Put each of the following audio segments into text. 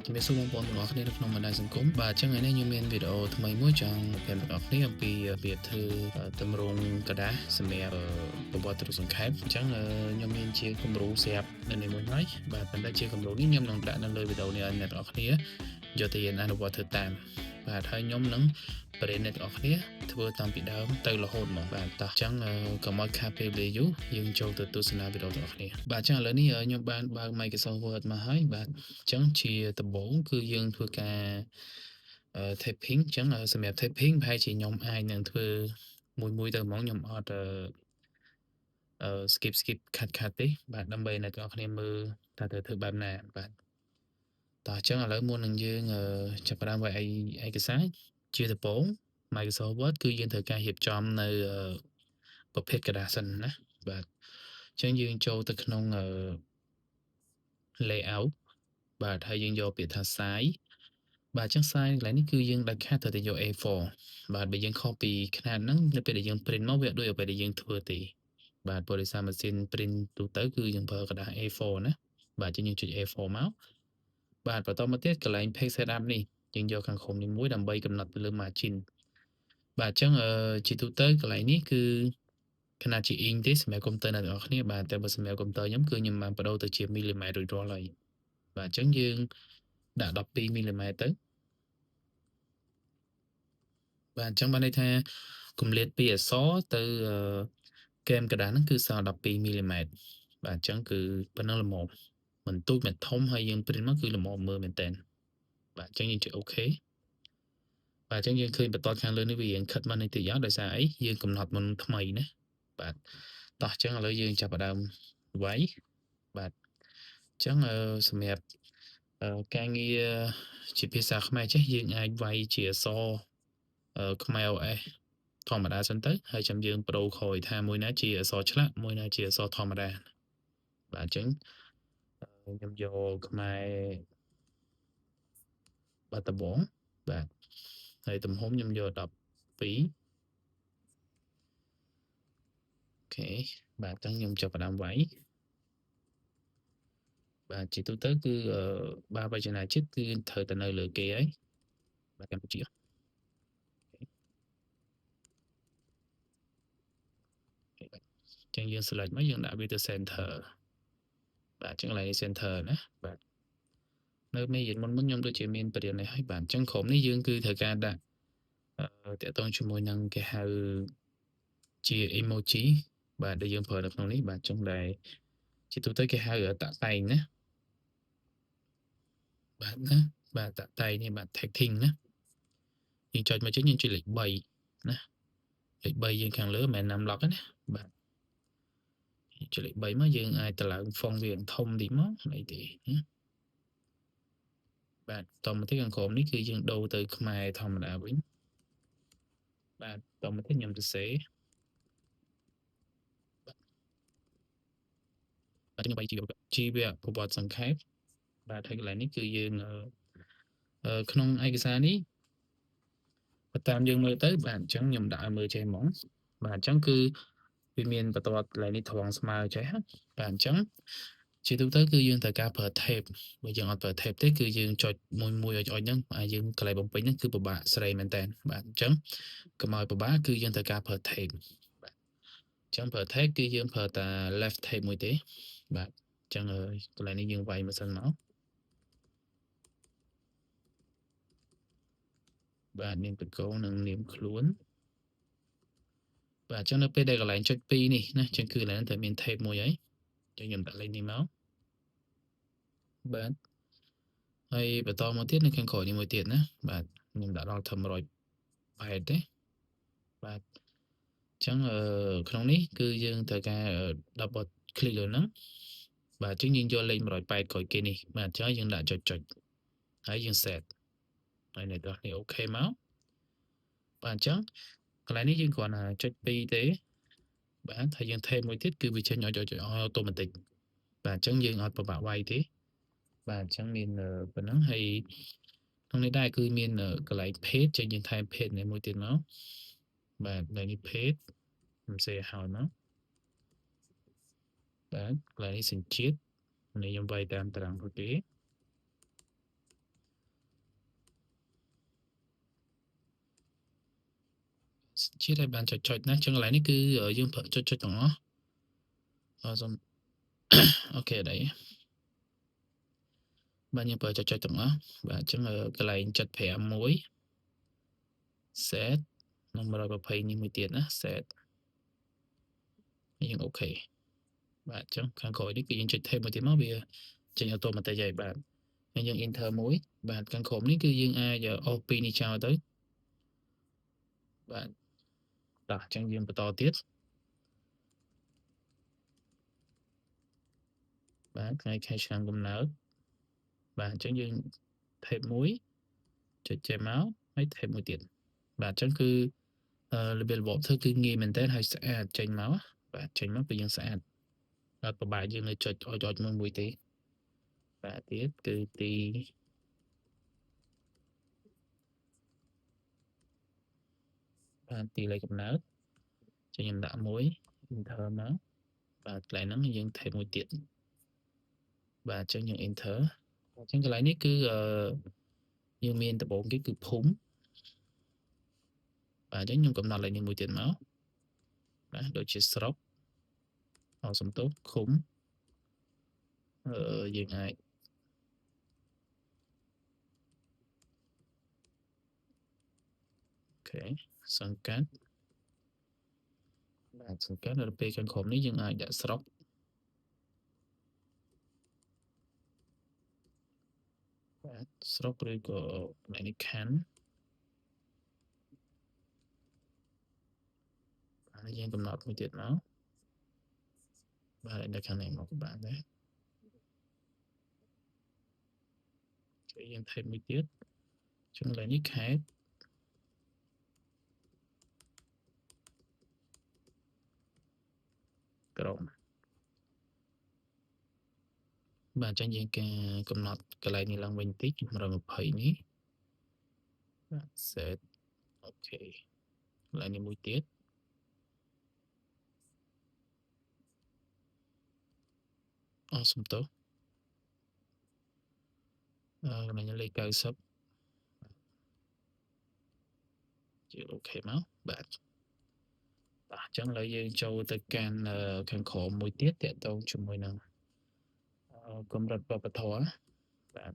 ជំរាបសួរបងប្អូនទាំងអស់គ្នានៅក្នុងបណ្ដាញសង្គមបាទអញ្ចឹងថ្ងៃនេះខ្ញុំមានវីដេអូថ្មីមួយចង់ប្រាប់បងប្អូនគ្នាអំពីរបៀបធ្វើទម្រង់กระดาษសម្រាប់ប្រវត្តិរូបសង្ខេបអញ្ចឹងខ្ញុំមានជាគំរូស្រាប់នៅនេះមួយហើយបាទប៉ុន្តែជាគំរូនេះខ្ញុំនឹងដាក់នៅលើវីដេអូនេះឲ្យអ្នកទាំងអស់គ្នាយកទៅរៀនអនុវត្តធ្វើតាមបាទហើយខ្ញុំនឹងបរិញ្ញាអ្នកទាំងអស់គ្នាធ្វើតាមពីដើមទៅរហូតមកបាទតោះអញ្ចឹងកុំឲ្យខាតពេលវេលាយូរយើងចូលទៅទស្សនាវីដេអូទាំងអស់គ្នាបាទអញ្ចឹងឥឡូវនេះខ្ញុំបានបើក Microsoft Word មកហើយបាទអញ្ចឹងជាដំបូងគឺយើងធ្វើការ typing អញ្ចឹងសម្រាប់ typing ប្រហែលជាខ្ញុំអាចនឹងធ្វើមួយទៅហ្មងខ្ញុំអត់skip ខាត់ទេបាទដើម្បីអ្នកទាំងអស់គ្នាមើលថាត្រូវធ្វើបែបណាបាទតោះអញ្ចឹងឥឡូវមុននឹងយើងចាប់ផ្ដើមវាយឯកសារជាដំបូង Microsoft Word គឺយើងត្រូវការរៀបចំនៅប្រភេទกระดาษសិនណាបាទអញ្ចឹងយើងចូលទៅក្នុងlayout បាទហើយយើងយកពាក្យថា size បាទអញ្ចឹង size កន្លែងនេះគឺយើងដាច់ខាតត្រូវតែយក A4 បាទបើយើងខុសពីຂະຫນាតហ្នឹងនៅពេលដែលយើង print មកវាអត់ដូចពេលដែលយើងធ្វើទេបាទព្រោះដោយសារម៉ាស៊ីន print ទូទៅគឺយើងប្រើกระดาษ A4 ណាបាទអញ្ចឹងយើងចុច A4 មកបាទបន្តមកទៀតកន្លែង page setup នេះយើងយកខាងក្រោមនេះមួយដើម្បីកំណត់ទៅលើ margin បាទអញ្ចឹងជាទូទៅកន្លែងនេះគឺខណៈជា inch ទេសម្រាប់កុំព្យូទ័រអ្នកទាំងអស់គ្នាបាទតែបើសម្រាប់កុំព្យូទ័រខ្ញុំគឺខ្ញុំបានបដូរទៅជា millimeter រួចរាល់ហើយបាទអញ្ចឹងយើងដាក់12 millimeter ទៅបាទអញ្ចឹងបានន័យថាគម្លាតពីអក្សរទៅគែមកระดาษហ្នឹងគឺសល់12 millimeter បាទអញ្ចឹងគឺប៉ុណ្ណឹងល្មមមិនទូចមិនធំហើយយើង print មកគឺល្មមមើលមែនតើបាទអញ្ចឹងយើងចុចអូខេបាទអញ្ចឹងយើងឃើញបន្ទាត់ខាងលើនេះវារៀងខិតមកនេះតិចយ៉ាងដោយសារអីយើងកំណត់មុនថ្មីណាបាទតោះអញ្ចឹងឥឡូវយើងចាប់ផ្ដើមវាយបាទអញ្ចឹងសម្រាប់ការងារជាភាសាខ្មែរចេះយើងអាចវាយជាអក្សរខ្មែរ OS ធម្មតាសិនទៅហើយចាំយើងប្រូរខឲ្យថាមួយណាជាអក្សរឆ្លាក់មួយណាជាអក្សរធម្មតាបាទអញ្ចឹងខ្ញុំយកខ្មែរបាត់ដំបងបាទហើយទំហំខ្ញុំយក12អូខេបាទអញ្ចឹងខ្ញុំចាប់ផ្ដើមវាយបាទជាទូទៅគឺបាវចនាជាតិគឺត្រូវតែនៅលើគេហើយបាទកម្ពុជាចឹងយើង select មកយើងដាក់វាទៅ center បាទអញ្ចឹងកន្លែង center ណាបាទនៅមេរៀនមុនខ្ញុំដូចជាមានបរិយានេះហើយបាទអញ្ចឹងក្រុមនេះយើងគឺត្រូវការដាក់តកតងជាមួយនឹងគេហៅជា emoji បាទដែលយើងប្រើនៅក្នុងនេះបាទអញ្ចឹងដែលជាទូទៅគេហៅតាក់តែងណាបាទណាបាទតាក់តែងនេះបាទ tagging ណាយើងចុចមកចេញយើងចុចលេខ3ណាលេខ3យើងខាងលើមិនមែន num lock ទេណាបាទចុចលេខ3មកយើងអាចតម្លើង font វាធំតិចមកអីទេណាបាទតមកទៀតខាងក្រោមនេះគឺយើងដូរទៅខ្មែរធម្មតាវិញបាទតមកទៀតខ្ញុំសរសេរបាទខ្ញុំបីជីវប្រវត្តិសង្ខេបបាទហើយកន្លែងនេះគឺយើងក្នុងឯកសារនេះតាមយើងមើលទៅបាទអញ្ចឹងខ្ញុំដាក់ឲ្យមើលចេះហ្មងបាទអញ្ចឹងគឺវាមានបន្ទាត់កន្លែងនេះត្រង់ស្មើចេះបាទអញ្ចឹងជាទូទៅគឺយើងត្រូវការប្រើ tape បើយើងអត់ប្រើ tape ទេគឺយើងចុចមួយឲ្យហ្នឹងយើងកន្លែងបំពេញហ្នឹងគឺពិបាកស្រីមែនតើបាទអញ្ចឹងកុំឲ្យពិបាកគឺយើងត្រូវការប្រើ tape បាទអញ្ចឹងប្រើ tape គឺយើងប្រើតែ left tape មួយទេបាទអញ្ចឹងកន្លែងនេះយើងវាយមកសិនមកបាទនាមបកោនិងនាមខ្លួនបាទអញ្ចឹងនៅពេលដែលកន្លែងចុច2នេះណាអញ្ចឹងគឺកន្លែងតែមាន tape មួយហើយអញ្ចឹងខ្ញុំដាក់លេខនេះមកបាទហើយបន្តមកទៀតនៅខាងក្រោយនេះមួយទៀតណាបាទខ្ញុំដាក់ដល់ត្រឹម108ទេបាទអញ្ចឹងក្នុងនេះគឺយើងត្រូវការ double click លើហ្នឹងបាទអញ្ចឹងយើងយកលេខ108ក្រោយគេនេះបាទអញ្ចឹងយើងដាក់ចុចហើយយើង set ហើយអ្នកនរនេះអូខេមកបាទអញ្ចឹងកន្លែងនេះយើងគ្រាន់តែចុច2ទេបាទហើយយើងថែមមួយទៀតគឺវាចេញឲ្យអូតូម៉ាទិកបាទអញ្ចឹងយើងអត់ពិបាកវាយទេបាទអញ្ចឹងមានប៉ុណ្ណឹងហើយក្នុងនេះដែរគឺមានកន្លែង page ចេញយើងថែម page នេះមួយទៀតមកបាទកន្លែងនេះ page ខ្ញុំសេឲ្យមកបាទកន្លែងនេះសញ្ជាតិនេះខ្ញុំវាយតាមតារាងរបស់គេ ជាតិឲ្យបានចុចណាចឹងកន្លែងនេះគឺយើងចុចទាំងអស់សូមអូខេđấy បាទយើងប្រើចុចទាំងអស់បាទអញ្ចឹងកន្លែង75មួយ set និង120នេះមួយទៀតណា set យើងអូខេបាទអញ្ចឹងខាងក្រោយនេះគឺយើងចុច tab មួយទៀតមកវាចេញ automatic ហើយបាទហើយយើង enter មួយបាទខាងក្រោមនេះគឺយើងអាចអូសពីនេះចោលទៅបាទបាទអញ្ចឹងយើងបន្តទៀតបាទថ្ងៃខែឆ្នាំកំណើតបាទអញ្ចឹងយើង tab មួយចុចចេញមកហើយ tab មួយទៀតបាទអញ្ចឹងគឺរបៀបរបបធ្វើគឺងាយមែនតើហើយស្អាតចេញមកបាទចេញមកគឺយើងស្អាតអត់ពិបាកយើងនៅចុចឲ្យមួយទេបាទទៀតគឺទីបាទទីលេខកំណើតចឹងខ្ញុំដាក់មួយ enter មកបាទកន្លែងហ្នឹងយើង type មួយទៀតបាទអញ្ចឹងយើង enter អញ្ចឹងកន្លែងនេះគឺយើងមានដំបូងគេគឺភូមិបាទអញ្ចឹងខ្ញុំកំណត់លេខនេះមួយទៀតមកបាទដូចជាស្រុកសំទោសឃុំយើងអាចអូខេសង្កាត់បាទសង្កាត់ដល់ពេលខាងក្រោមនេះយើងអាចដាក់ស្រុកបាទស្រុកឬក៏កន្លែងនេះខណ្ឌបាទយើងកំណត់មួយទៀតមកបាទនៅខាងនេះមកក៏បានដែរយើង type មួយទៀតចឹងកន្លែងនេះខេត្តក្រុងបាទអញ្ចឹងយើងកំណត់កន្លែងនេះឡើងវិញតិច120នេះបាទ set អូខេកន្លែងនេះមួយទៀតសំទោសកន្លែងលេខ90ជាអូខេមកបាទអញ្ចឹងឥឡូវយើងចូលទៅកាន់ខាងក្រោមមួយទៀតតាក់ទងជាមួយនឹងកម្រិតវប្បធម៌បាទ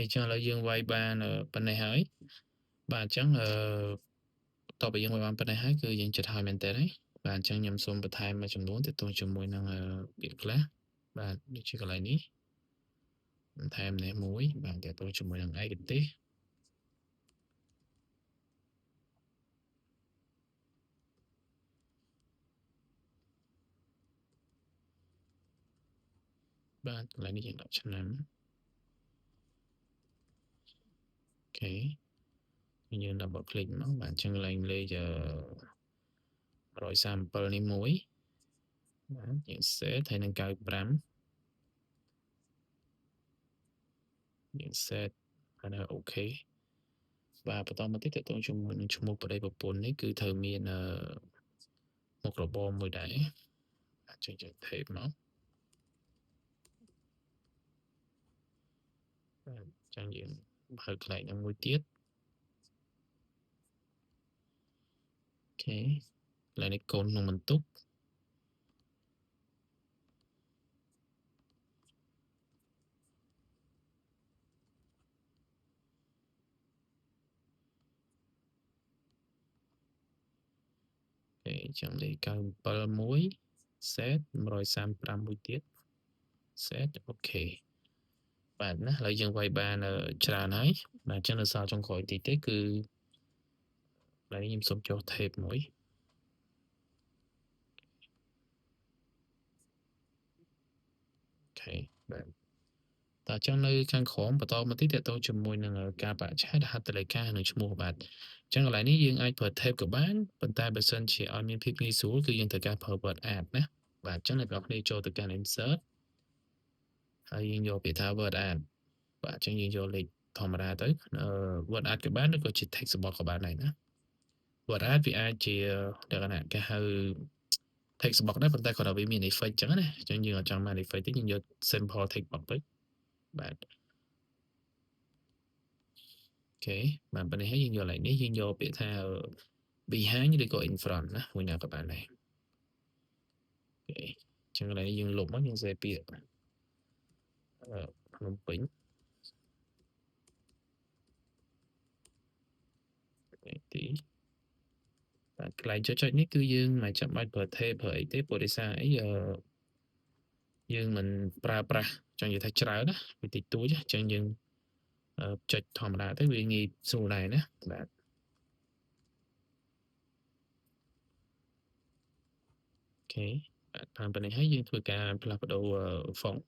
អញ្ចឹងឥឡូវយើងវាយបានប៉ុណ្ណេះហើយបាទអញ្ចឹងបន្ទាប់ពីយើងវាយបានប៉ុណ្ណេះហើយគឺយើងចិត្តហើយមែនតើហើយបាទអញ្ចឹងខ្ញុំសូមបន្ថែមមួយចំនួនទាក់ទងជាមួយនឹងពាក្យខ្លះបាទដូចជាកន្លែងនេះបន្ថែមនេះមួយបាទទាក់ទងជាមួយនឹងឯកទេសបាទកន្លែងនេះយើងដាក់ឆ្នាំអូខេយើង double click មកបាទអញ្ចឹងកន្លែងលេខ137នេះមួយបាទយើង set ហើយនឹង95យើង set ហើយនៅអូខេបាទបន្តមកទៀតតើតើជាមួយនឹងឈ្មោះប្តីប្រពន្ធនេះគឺត្រូវមានមុខរបរមួយដែរអាចចេញចុច tab មកបាទអញ្ចឹងយើងបើកកន្លែងហ្នឹងមួយទៀត ខេកន្លែងនេះកូនក្នុងបន្ទប់អូខេអញ្ចឹងលេខ971 set 135មួយទៀត set អូខេបាទណាឥឡូវយើងវាយបានច្រើនហើយបាទអញ្ចឹងនៅសល់ចុងក្រោយតិចទេគឺឥឡូវខ្ញុំសូមចុះ tape មួយអូខេបាទតើអញ្ចឹងនៅខាងក្រោមបន្តមកទៀតតទៅជាមួយនឹងការបរិច្ឆេទហត្ថលេខានិងឈ្មោះបាទអញ្ចឹងកន្លែងនេះយើងអាចប្រើ tape ក៏បានប៉ុន្តែបើសិនជាឲ្យមានភាពងាយស្រួលគឺយើងត្រូវការប្រើ word art ណាបាទអញ្ចឹងអ្នកនរគ្នាចូលទៅកាន់ insert ហើយយើងយកពាក្យថា word art បាទអញ្ចឹងយើងយកលេខធម្មតាទៅword art ក៏បានឬក៏ជា text box ក៏បានដែរណា word art វាអាចជាលក្ខណៈគេហៅ text box ដែរប៉ុន្តែគាត់ថាវាមាន effect អញ្ចឹងណាអញ្ចឹងយើងអត់ចង់បាន effect ទេយើងយក simple text box ទៅបាទអូខេបាទប៉ុណ្ណេះហើយយើងយកឡើងនេះយើងយកពាក្យថា behind ឬក៏ in front ណាមួយណាក៏បានដែរអូខេអញ្ចឹងកន្លែងនេះយើងលុបមកយើងសេពាក្យភ្នំពេញទីបាទកន្លែងចុចនេះគឺយើងមិនចាំបាច់ប្រើ tape ប្រើអីទេព្រោះដោយសារអីយើងមិនប្រើប្រាស់ចង់និយាយថាច្រើនណាវាតិចតួចអញ្ចឹងយើងចុចធម្មតាទៅវាងាយស្រួលដែរណាបាទអូខេបាទតាមប៉ុណ្ណេះហើយយើងធ្វើការផ្លាស់ប្ដូរfont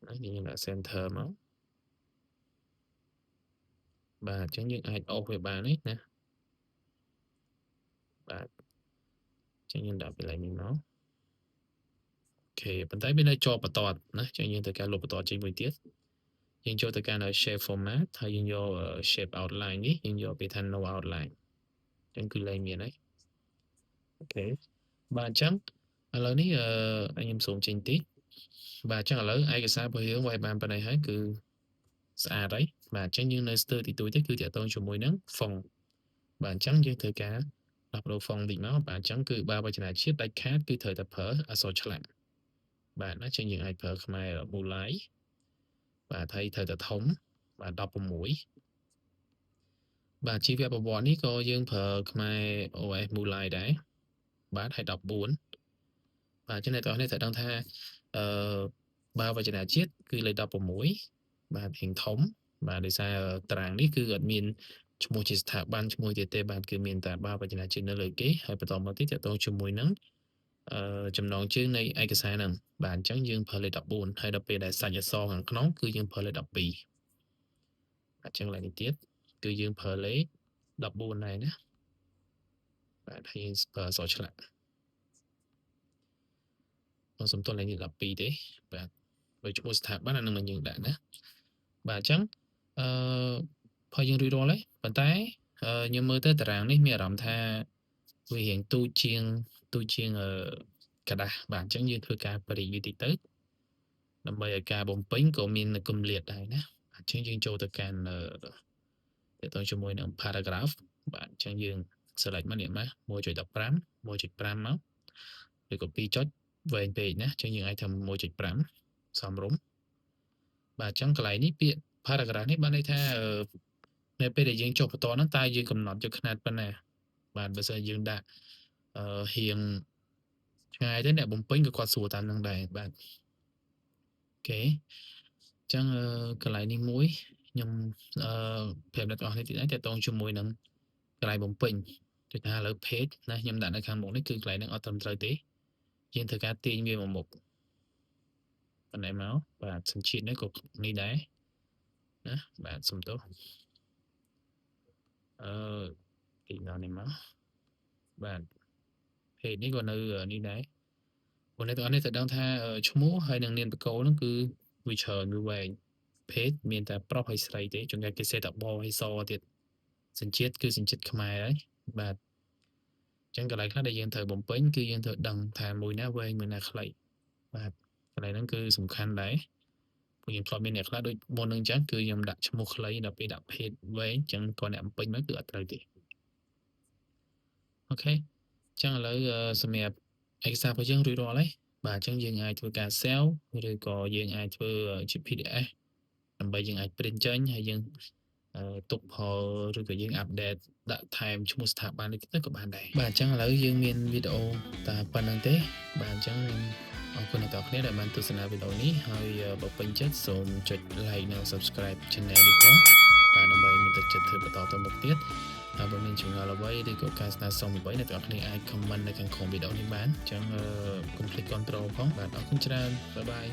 ហើយយើងដាក់ center មកបាទអញ្ចឹងយើងអាចអូសវាបានទេណាបាទអញ្ចឹងយើងដាក់ពីឡើងនេះមកអូខេប៉ុន្តែវានៅជាប់បន្តណាអញ្ចឹងយើងត្រូវការលុបបន្តចេញមួយទៀតយើងចូលទៅកាន់ shape format ហើយយើងយក shape outline នេះយើងយកពាក្យថា no outline អញ្ចឹងគឺលែងមានហើយអូខេបាទអញ្ចឹងឥឡូវនេះខ្ញុំសូមចេញតិចបាទអញ្ចឹងឥឡូវឯកសាររបស់យើងវាយបានប៉ុណ្ណេះហើយគឺស្អាតហើយបាទអញ្ចឹងយើងនៅស្ទើរទីទួយទេគឺតាក់ទងជាមួយនឹង font បាទអញ្ចឹងយើងត្រូវការផ្លាស់ប្ដូរ font តិចមកបាទអញ្ចឹងគឺបើវចនាជាតិដាច់ខាតគឺត្រូវតែប្រើអក្សរឆ្លាក់បាទណាអញ្ចឹងយើងអាចប្រើខ្មែរមូល័យបាទហើយត្រូវតែធំបាទ16បាទជីវប្រវត្តិនេះក៏យើងប្រើខ្មែរ OS មូល័យដែរបាទហើយ14បាទចឹងអ្នកទាំងអស់នេះត្រូវដឹងថាអឺបើវចនាជាតិគឺលេខ16បាទរៀងធំបាទដោយសារតារាងនេះគឺអត់មានឈ្មោះជាស្ថាប័នឈ្មោះទៀតទេបាទគឺមានតែបើវចនាជាតិនៅលើគេហើយបន្តមកទៀតតទៅជាមួយនឹងចំណងជើងនៃឯកសារហ្នឹងបាទអញ្ចឹងយើងប្រើលេខ14ហើយដល់ពេលដែលសាច់អក្សរខាងក្នុងគឺយើងប្រើលេខ12អញ្ចឹងឡើងនេះទៀតគឺយើងប្រើលេខ14ដែរណាបាទហើយប្រើអក្សរឆ្លាក់សំទោសលេខនេះ12ទេបាទដោយឈ្មោះស្ថាប័នអានឹងមិនយើងដាក់ណាបាទអញ្ចឹងអឺพอយើងរួចរាល់ហើយប៉ុន្តែខ្ញុំមើលទៅតារាងនេះមានអារម្មណ៍ថាវារៀងទូចជាងกระดาษបាទអញ្ចឹងយើងធ្វើការបរិយាយតិចទៅដើម្បីឲ្យការបំពេញក៏មានគម្លាតដែរណាអញ្ចឹងយើងចូលទៅកាន់ទៅជាមួយនឹង paragraph បាទអញ្ចឹងយើង select មកនេះមក 1.15 1.5 មកឬក៏2ចុចវែងពេកណាអញ្ចឹងយើងអាចធ្វើ 1.5 សមរម្យបាទអញ្ចឹងកន្លែងនេះពាក្យ paragraph នេះបានន័យថានៅពេលដែលយើងចុះបន្តហ្នឹងតើយើងកំណត់យកខ្នាតប៉ុណ្ណាបាទបើសិនយើងដាក់រៀងឆ្ងាយទៅអ្នកបំពេញក៏គាត់សួរតាមនឹងដែរបាទអូខេអញ្ចឹងកន្លែងនេះមួយខ្ញុំប្រាប់អ្នកទាំងអស់នេះទៀតហើយតើតងជាមួយនឹងកន្លែងបំពេញដូចថាឥឡូវ page ណាខ្ញុំដាក់នៅខាងមុខនេះគឺកន្លែងហ្នឹងអត់ត្រឹមត្រូវទេយើងត្រូវការទាញវាមកមុខប៉ុណ្ណេះមកបាទសញ្ជាតិនេះក៏នេះដែរណាបាទសុំទោសអឺទីដល់នេះមកបាទ page នេះក៏នៅនេះដែរព្រោះអ្នកទាំងអស់នេះត្រូវដឹងថាឈ្មោះហើយនឹងនាមបកគោហ្នឹងគឺវាច្រើនវាវែង page មានតែប្រុសហើយស្រីទេជួនកាលគេសេតបហើយសទៀតសញ្ជាតិគឺសញ្ជាតិខ្មែរហើយបាទអញ្ចឹងកន្លែងខ្លះដែលយើងត្រូវបំពេញគឺយើងត្រូវដឹងថាមួយណាវែងមួយណាខ្លីបាទកន្លែងហ្នឹងគឺសំខាន់ដែរ យើងធ្លាប់មានអ្នកខ្លះដូចមុនហ្នឹងអញ្ចឹងគឺខ្ញុំដាក់ឈ្មោះខ្លីដល់ពេលដាក់ភេទវែងអញ្ចឹងគាត់អ្នកបំពេញមកគឺអត់ត្រូវទេអូខេអញ្ចឹងឥឡូវសម្រាប់ឯកសាររបស់យើងរួចរាល់ហើយបាទអញ្ចឹងយើងអាចធ្វើការ save ឬក៏យើងអាចធ្វើជា PDF ដើម្បីយើងអាច print ចេញហើយយើងទុកផលឬក៏យើងអាប់ដេតដាក់ថែមឈ្មោះស្ថាប័ននេះទៅក៏បានដែរបាទអញ្ចឹងឥឡូវយើងមានវីដេអូតែប៉ុណ្្នឹងទេបាទអញ្ចឹងអរគុណអ្នកទាំងអស់គ្នាដែលបានទស្សនាវីដេអូនេះហើយបើពេញចិត្តសូមចុច like និង subscribe channel នេះផងបាទដើម្បីមានទឹកចិត្តធ្វើបន្តទៅមុខទៀតហើយបើមានចម្ងល់អ្វីឬក៏ការស្នើសុំអ្វីអ្នកទាំងអស់គ្នាអាច comment នៅខាងក្រោមវីដេអូនេះបានអញ្ចឹងកុំភ្លេចគ្រប់គ្រងផងបាទអរគុណច្រើនបាយបាយ